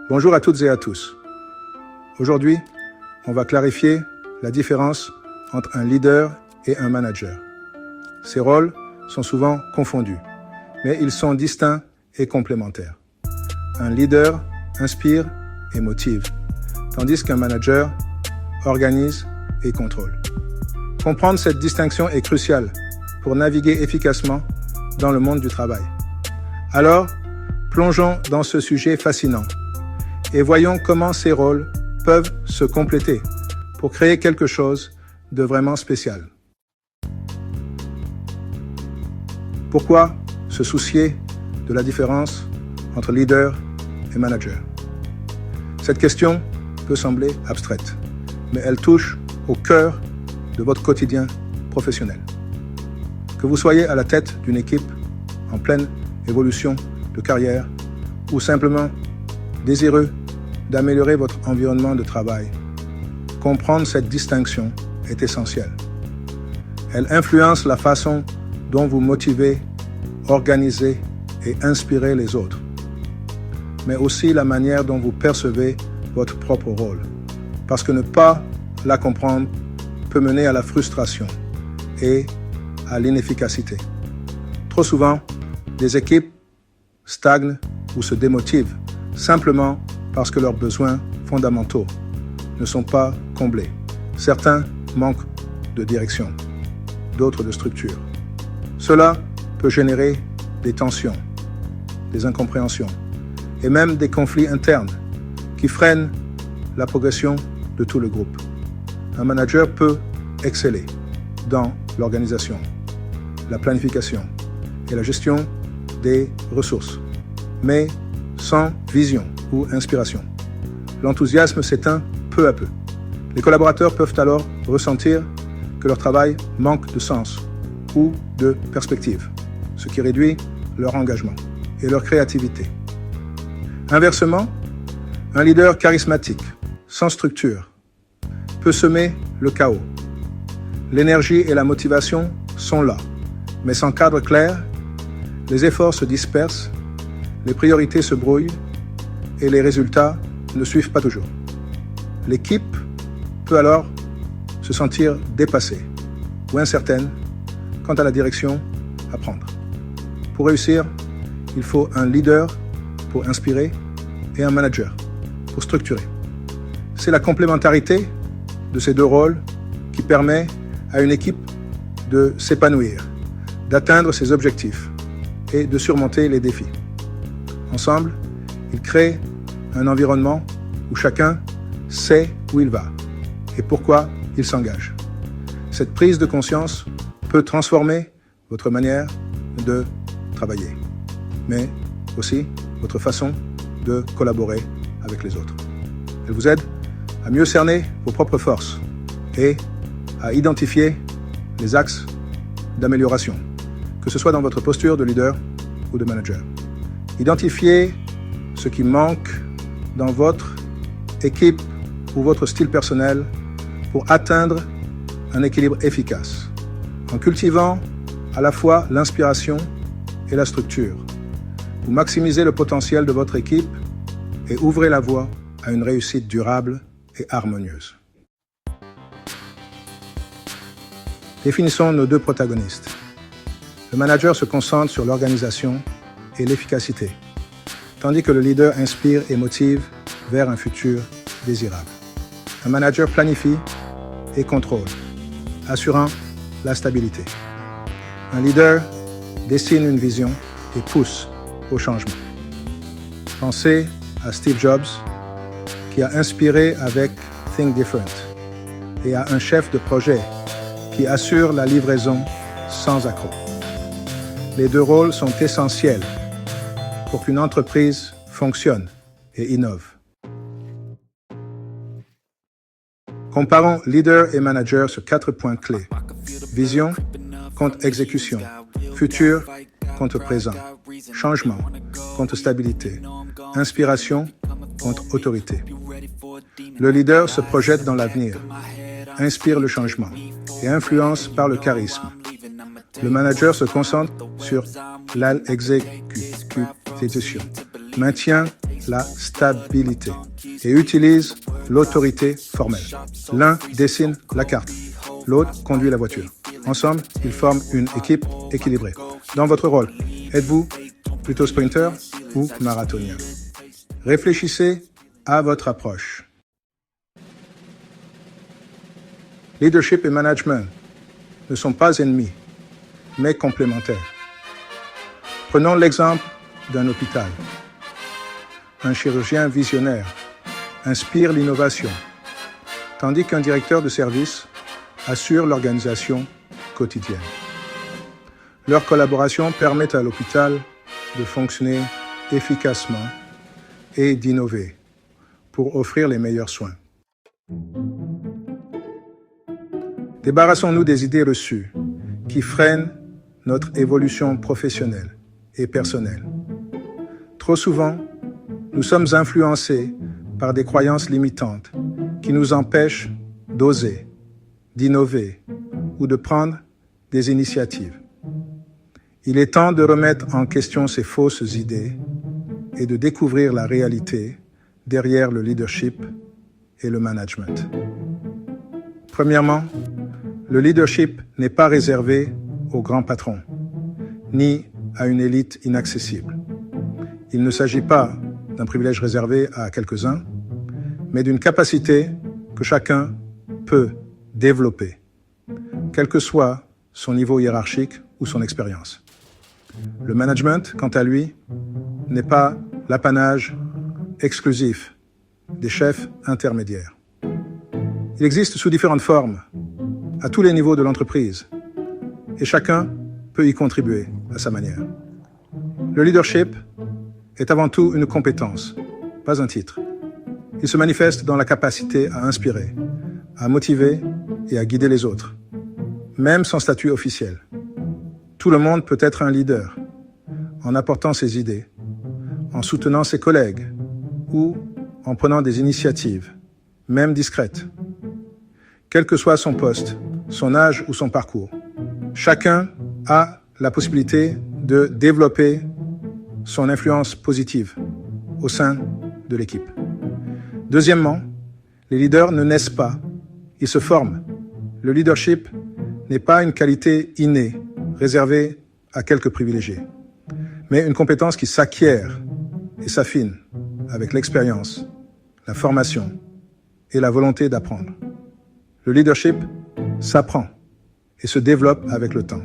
Bonjour à toutes et à tous. Aujourd'hui, on va clarifier la différence entre un leader et un manager. Ces rôles sont souvent confondus, mais ils sont distincts et complémentaires. Un leader inspire et motive, tandis qu'un manager organise et contrôle. Comprendre cette distinction est crucial pour naviguer efficacement dans le monde du travail. Alors, plongeons dans ce sujet fascinant et voyons comment ces rôles peuvent se compléter pour créer quelque chose de vraiment spécial. Pourquoi se soucier de la différence entre leader et manager? Cette question peut sembler abstraite, mais elle touche au cœur de votre quotidien professionnel. Que vous soyez à la tête d'une équipe en pleine évolution de carrière ou simplement désireux d'améliorer votre environnement de travail, comprendre cette distinction est essentiel. Elle influence la façon dont vous motivez, organisez et inspirez les autres, mais aussi la manière dont vous percevez votre propre rôle, parce que ne pas la comprendre peut mener à la frustration et à l'inefficacité. Trop souvent, des équipes stagnent ou se démotivent simplement parce que leurs besoins fondamentaux ne sont pas comblés. Certains manquent de direction, d'autres de structure. Cela peut générer des tensions, des incompréhensions et même des conflits internes qui freinent la progression de tout le groupe. Un manager peut exceller dans l'organisation, la planification et la gestion des ressources, mais sans vision ou inspiration. L'enthousiasme s'éteint peu à peu. Les collaborateurs peuvent alors ressentir que leur travail manque de sens ou de perspective, ce qui réduit leur engagement et leur créativité. Inversement, un leader charismatique, sans structure, peut semer le chaos. L'énergie et la motivation sont là, mais sans cadre clair, les efforts se dispersent, les priorités se brouillent et les résultats ne suivent pas toujours. L'équipe peut alors se sentir dépassée ou incertaine quant à la direction à prendre. Pour réussir, il faut un leader pour inspirer et un manager pour structurer. C'est la complémentarité de ces deux rôles qui permet à une équipe de s'épanouir, d'atteindre ses objectifs et de surmonter les défis. Ensemble, ils créent un environnement où chacun sait où il va et pourquoi il s'engage. Cette prise de conscience peut transformer votre manière de travailler, mais aussi votre façon de collaborer avec les autres. Elle vous aide à mieux cerner vos propres forces et à identifier les axes d'amélioration, que ce soit dans votre posture de leader ou de manager. Identifiez ce qui manque dans votre équipe ou votre style personnel pour atteindre un équilibre efficace, en cultivant à la fois l'inspiration et la structure. Vous maximisez le potentiel de votre équipe et ouvrez la voie à une réussite durable et harmonieuse. Définissons nos deux protagonistes. Le manager se concentre sur l'organisation et l'efficacité, tandis que le leader inspire et motive vers un futur désirable. Un manager planifie et contrôle, assurant la stabilité. Un leader dessine une vision et pousse au changement. Pensez à Steve Jobs, qui a inspiré avec Think Different, et à un chef de projet qui assure la livraison sans accroc. Les deux rôles sont essentiels pour qu'une entreprise fonctionne et innove. Comparons leader et manager sur 4 points clés. Vision contre exécution, futur contre présent, changement contre stabilité, inspiration contre autorité. Le leader se projette dans l'avenir, inspire le changement et influence par le charisme. Le manager se concentre sur l'exécution, maintient la stabilité et utilise l'autorité formelle. L'un dessine la carte, l'autre conduit la voiture. Ensemble, ils forment une équipe équilibrée. Dans votre rôle, êtes-vous plutôt sprinter ou marathonien? Réfléchissez à votre approche. Leadership et management ne sont pas ennemis, mais complémentaires. Prenons l'exemple d'un hôpital. Un chirurgien visionnaire inspire l'innovation, tandis qu'un directeur de service assure l'organisation quotidienne. Leur collaboration permet à l'hôpital de fonctionner efficacement et d'innover pour offrir les meilleurs soins. Débarrassons-nous des idées reçues qui freinent notre évolution professionnelle et personnelle. Trop souvent, nous sommes influencés par des croyances limitantes qui nous empêchent d'oser, d'innover ou de prendre des initiatives. Il est temps de remettre en question ces fausses idées et de découvrir la réalité derrière le leadership et le management. Premièrement, le leadership n'est pas réservé aux grands patrons, ni à une élite inaccessible. Il ne s'agit pas d'un privilège réservé à quelques-uns, mais d'une capacité que chacun peut développer, quel que soit son niveau hiérarchique ou son expérience. Le management, quant à lui, n'est pas l'apanage exclusif des chefs intermédiaires. Il existe sous différentes formes, à tous les niveaux de l'entreprise, et chacun peut y contribuer à sa manière. Le leadership est avant tout une compétence, pas un titre. Il se manifeste dans la capacité à inspirer, à motiver et à guider les autres, même sans statut officiel. Tout le monde peut être un leader, en apportant ses idées, en soutenant ses collègues ou en prenant des initiatives, même discrètes. Quel que soit son poste, son âge ou son parcours, chacun a la possibilité de développer son influence positive au sein de l'équipe. Deuxièmement, les leaders ne naissent pas, ils se forment. Le leadership n'est pas une qualité innée, réservée à quelques privilégiés, mais une compétence qui s'acquiert et s'affine avec l'expérience, la formation et la volonté d'apprendre. Le leadership s'apprend et se développe avec le temps,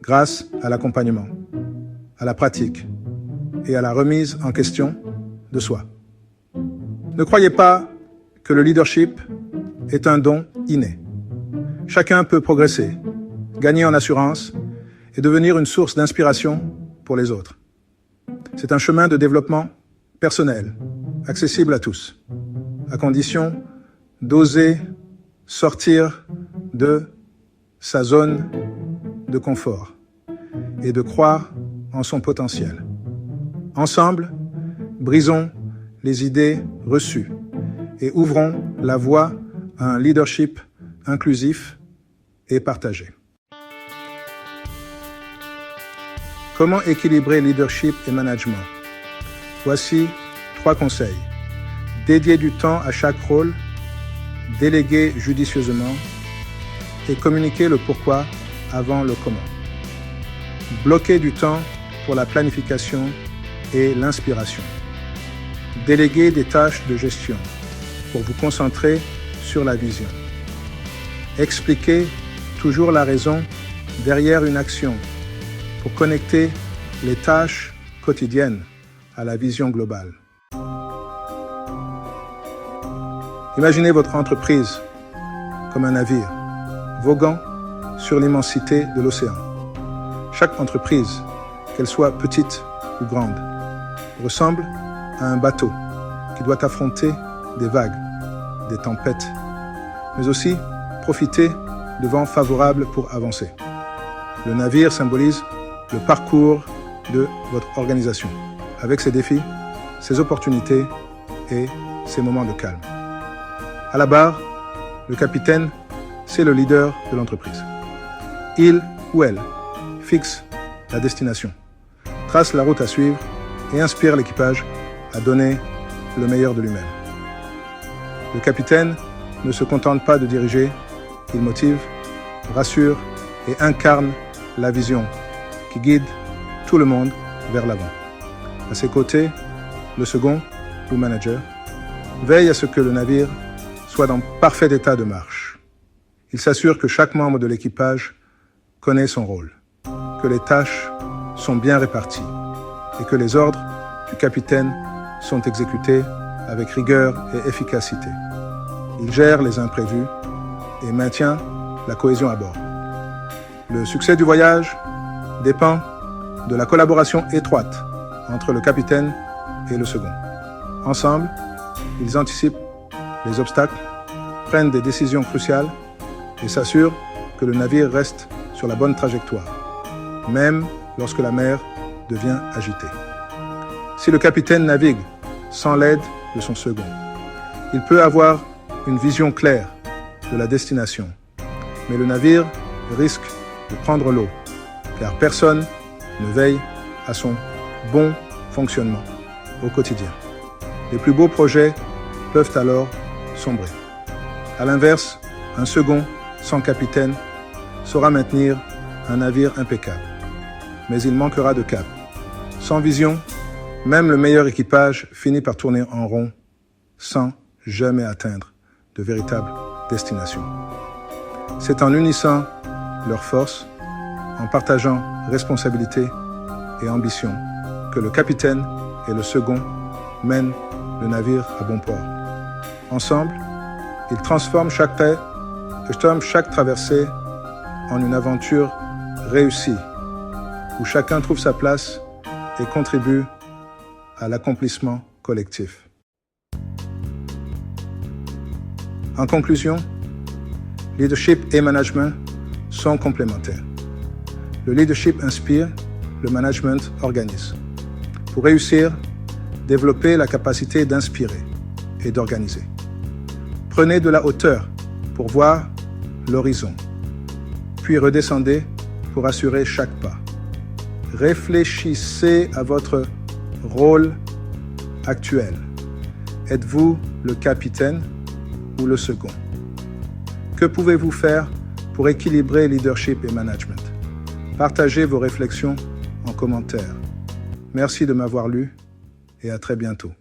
grâce à l'accompagnement, à la pratique et à la remise en question de soi. Ne croyez pas que le leadership est un don inné. Chacun peut progresser, gagner en assurance et devenir une source d'inspiration pour les autres. C'est un chemin de développement personnel, accessible à tous, à condition d'oser sortir de sa zone de confort et de croire en son potentiel. Ensemble, brisons les idées reçues et ouvrons la voie à un leadership inclusif et partagé. Comment équilibrer leadership et management? Voici 3 conseils. Dédier du temps à chaque rôle, déléguer judicieusement et communiquer le pourquoi avant le comment. Bloquer du temps pour la planification et l'inspiration. Déléguer des tâches de gestion pour vous concentrer sur la vision. Expliquer toujours la raison derrière une action pour connecter les tâches quotidiennes à la vision globale. Imaginez votre entreprise comme un navire voguant sur l'immensité de l'océan. Chaque entreprise, qu'elle soit petite ou grande, ressemble à un bateau qui doit affronter des vagues, des tempêtes, mais aussi profiter de vents favorables pour avancer. Le navire symbolise le parcours de votre organisation, avec ses défis, ses opportunités et ses moments de calme. À la barre, le capitaine, c'est le leader de l'entreprise. Il ou elle fixe la destination, trace la route à suivre et inspire l'équipage à donner le meilleur de lui-même. Le capitaine ne se contente pas de diriger, il motive, rassure et incarne la vision qui guide tout le monde vers l'avant. À ses côtés, le second, ou manager, veille à ce que le navire soit dans parfait état de marche. Il s'assure que chaque membre de l'équipage connaît son rôle, que les tâches sont bien réparties et que les ordres du capitaine sont exécutés avec rigueur et efficacité. Il gère les imprévus et maintient la cohésion à bord. Le succès du voyage dépend de la collaboration étroite entre le capitaine et le second. Ensemble, ils anticipent les obstacles, prennent des décisions cruciales et s'assurent que le navire reste sur la bonne trajectoire, même lorsque la mer devient agitée. Si le capitaine navigue sans l'aide de son second, il peut avoir une vision claire de la destination, mais le navire risque de prendre l'eau, car personne ne veille à son bon fonctionnement au quotidien. Les plus beaux projets peuvent alors sombrer. À l'inverse, un second sans capitaine saura maintenir un navire impeccable, mais il manquera de cap. Sans vision, même le meilleur équipage finit par tourner en rond sans jamais atteindre de véritables destinations. C'est en unissant leurs forces, en partageant responsabilité et ambition, que le capitaine et le second mènent le navire à bon port. Ensemble, ils transforment chaque traversée en une aventure réussie, où chacun trouve sa place et contribue à l'accomplissement collectif. En conclusion, leadership et management sont complémentaires. Le leadership inspire, le management organise. Pour réussir, développez la capacité d'inspirer et d'organiser. Prenez de la hauteur pour voir l'horizon, puis redescendez pour assurer chaque pas. Réfléchissez à votre rôle actuel. Êtes-vous le capitaine ou le second? Que pouvez-vous faire pour équilibrer leadership et management? Partagez vos réflexions en commentaire. Merci de m'avoir lu et à très bientôt.